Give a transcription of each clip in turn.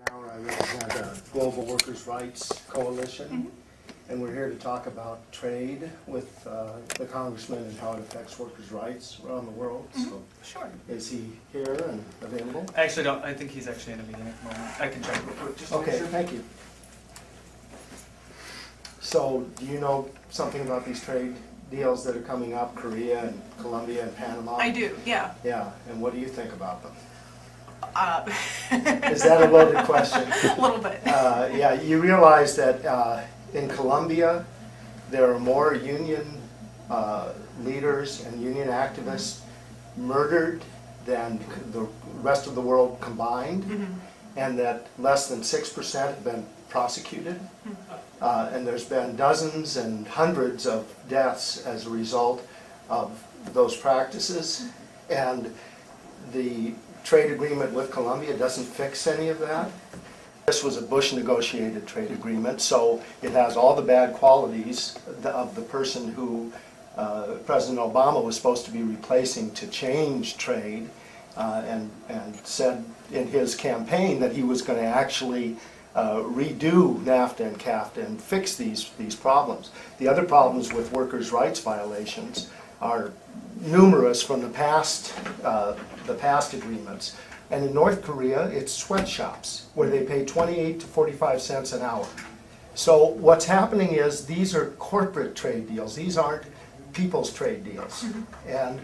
Blumenauer. I represent the Global Workers' Rights Coalition, and we're here to talk about trade with the congressman and how it affects workers' rights around the world. So, Sure. is he here and available? I actually don't. I think he's actually in a meeting at the moment. I can check real quick. Just to make Okay, sure. thank you. So, do you know something about these trade deals that are coming up, Korea and Colombia and Panama? I do. Yeah. Yeah, and what do you think about them? Uh, Is that a loaded question? a little bit. Yeah, you realize that in Colombia, there are more union leaders and union activists murdered than the rest of the world combined, and that less than 6% have been prosecuted. And there's been dozens and hundreds of deaths as a result of those practices. And the trade agreement with Colombia doesn't fix any of that. This was a Bush-negotiated trade agreement, so it has all the bad qualities of the person who President Obama was supposed to be replacing to change trade, and said in his campaign that he was going to actually redo NAFTA and CAFTA and fix these problems. The other problems with workers' rights violations are numerous from the past agreements. And in North Korea, it's sweatshops where they pay 28 to 45 cents an hour. So what's happening is these are corporate trade deals. These aren't people's trade deals. And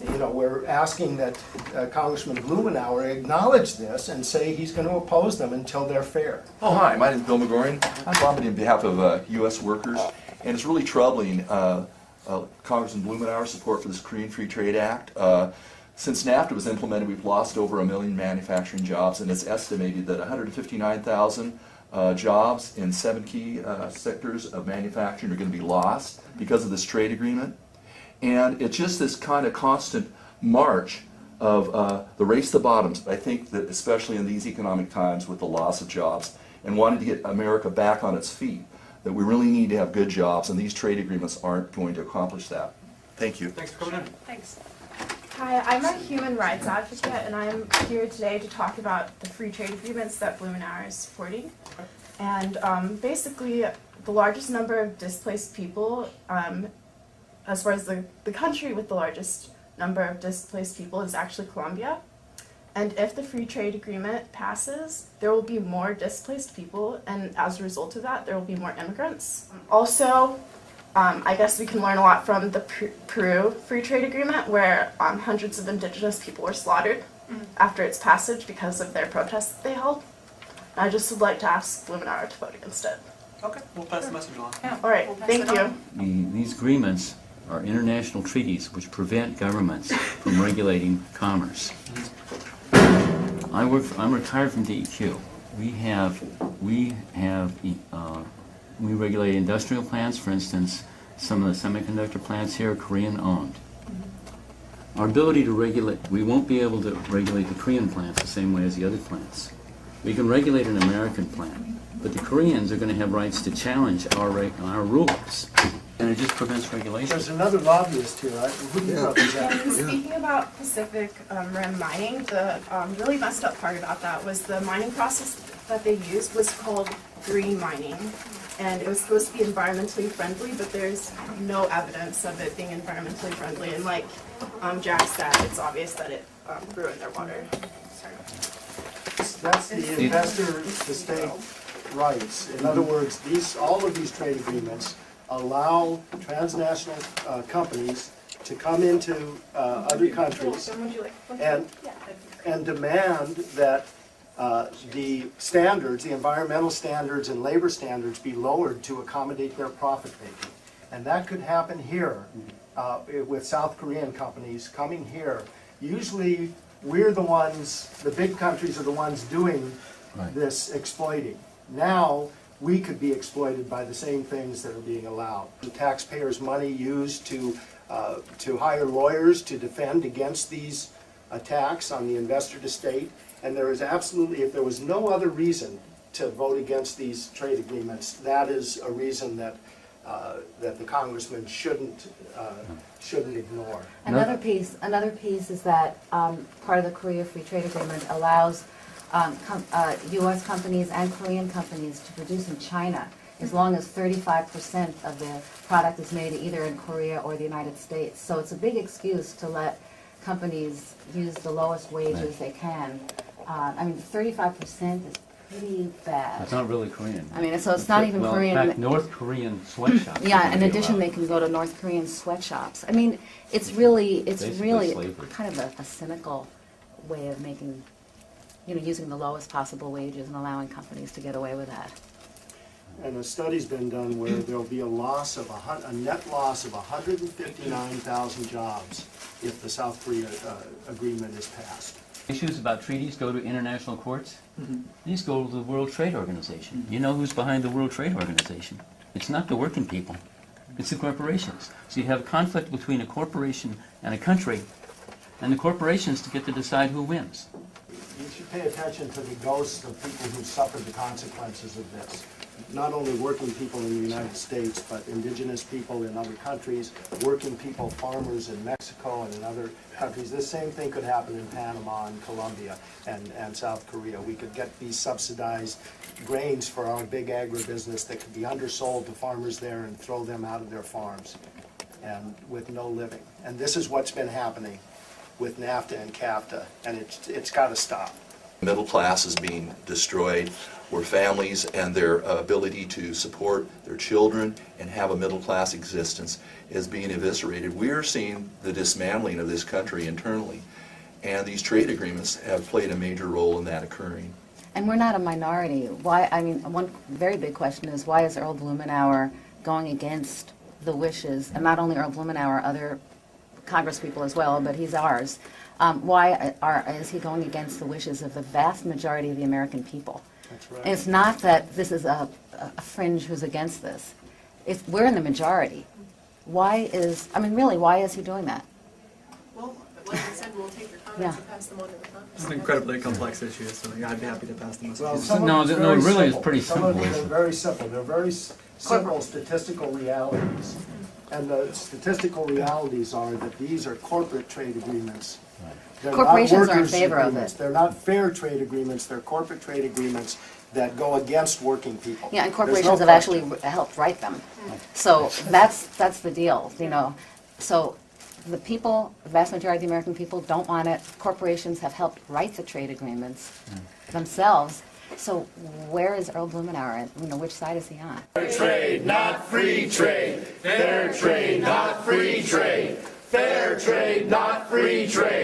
you know, we're asking that Congressman Blumenauer acknowledge this and say he's going to oppose them until they're fair. Oh, hi, my name is Bill McGorin. I'm lobbying on behalf of U.S. workers, and it's really troubling Congressman Blumenauer's support for this Korean Free Trade Act. Since NAFTA was implemented, we've lost over 1 million manufacturing jobs, and it's estimated that 159,000 jobs in 7 key sectors of manufacturing are going to be lost because of this trade agreement. And it's just this kind of constant march of the race to the bottoms. I think that especially in these economic times with the loss of jobs and wanting to get America back on its feet, that we really need to have good jobs, and these trade agreements aren't going to accomplish that. Thank you. Thanks for coming in. Thanks. Hi, I'm a human rights advocate, and I'm here today to talk about the free trade agreements that Blumenauer is supporting. And basically, the largest number of displaced people, as far as the country with the largest number of displaced people is actually Colombia. And if the free trade agreement passes, there will be more displaced people, and as a result of that, there will be more immigrants. Also, I guess we can learn a lot from the Peru free trade agreement, where hundreds of indigenous people were slaughtered after its passage because of their protests that they held. And I just would like to ask Blumenauer to vote against it. Okay, we'll pass the message along. Yeah. All right, thank you. These agreements are international treaties which prevent governments from regulating commerce. I'm retired from DEQ. We regulate industrial plants. For instance, some of the semiconductor plants here are Korean owned. Our ability to regulate, we won't be able to regulate the Korean plants the same way as the other plants. We can regulate an American plant, but the Koreans are going to have rights to challenge our rules, and it just prevents regulation. There's another lobbyist here, right? Who do you represent? And speaking about Pacific Rim mining, the really messed up part about that was the mining process that they used was called green mining. And it was supposed to be environmentally friendly, but there's no evidence of it being environmentally friendly. And like Jack said, it's obvious that it ruined their water. Sorry. That's the investor-to-state rights. In other words, all of these trade agreements allow transnational companies to come into other countries and demand that the standards, the environmental standards and labor standards be lowered to accommodate their profit making. And that could happen here with South Korean companies coming here. Usually we're the ones, the big countries are the ones doing this exploiting. Now we could be exploited by the same things that are being allowed. The taxpayers' money used to hire lawyers to defend against these attacks on the investor to state. And there is absolutely, if there was no other reason to vote against these trade agreements, that is a reason that the congressman shouldn't ignore. Another piece is that part of the Korea Free Trade Agreement allows U.S. companies and Korean companies to produce in China, as long as 35% of the product is made either in Korea or the United States. So it's a big excuse to let companies use the lowest wages they can. I mean, 35% is pretty bad. It's not really Korean. I mean, so it's not even well, Korean. In fact, North Korean sweatshops. Yeah, in would be addition, they allowed. can go to North Korean sweatshops. I mean, it's really Basically slavery. kind of a cynical way of making, using the lowest possible wages and allowing companies to get away with that. And a study's been done where there'll be a net loss of 159,000 jobs if the South Korea agreement is passed. Issues about treaties go to international courts. These go to the World Trade Organization. You know who's behind the World Trade Organization? It's not the working people. It's the corporations. So you have a conflict between a corporation and a country, and the corporations get to decide who wins. You should pay attention to the ghosts of people who suffered the consequences of this. Not only working people in the United States, but indigenous people in other countries, working people, farmers in Mexico and in other countries. This same thing could happen in Panama and Colombia and South Korea. We could get these subsidized grains for our big agribusiness that could be undersold to farmers there and throw them out of their farms and with no living. And this is what's been happening with NAFTA and CAFTA, and it's got to stop. Middle class is being destroyed, where families and their ability to support their children and have a middle class existence is being eviscerated. We are seeing the dismantling of this country internally, and these trade agreements have played a major role in that occurring. And we're not a minority. Why? I mean, one very big question is, why is Earl Blumenauer going against the wishes, and not only Earl Blumenauer, other congresspeople as well, but he's ours. Why is he going against the wishes of the vast majority of the American people? That's right. And it's not that this is a fringe who's against this. We're in the majority. Why is he doing that? Well, like I said, we'll take your comments Yeah. and pass them on to the Congress. It's an incredibly complex issue, so yeah, I'd be happy to pass them on. Well, So, some no, of it's no, very it really is simple. pretty Some of simple, them are isn't it? very simple. They're very simple statistical realities. And the statistical realities are that these are corporate trade agreements. They're not Corporations are in workers' favor of agreements. it. They're not fair trade agreements. They're corporate trade agreements that go against working people. Yeah, and There's no corporations have question. actually helped write them. So that's the deal, So the people, the vast majority of the American people don't want it. Corporations have helped write the trade agreements themselves. So where is Earl Blumenauer? Which side is he on? Fair trade, not free trade. Fair trade, not free trade. Fair trade, not free trade.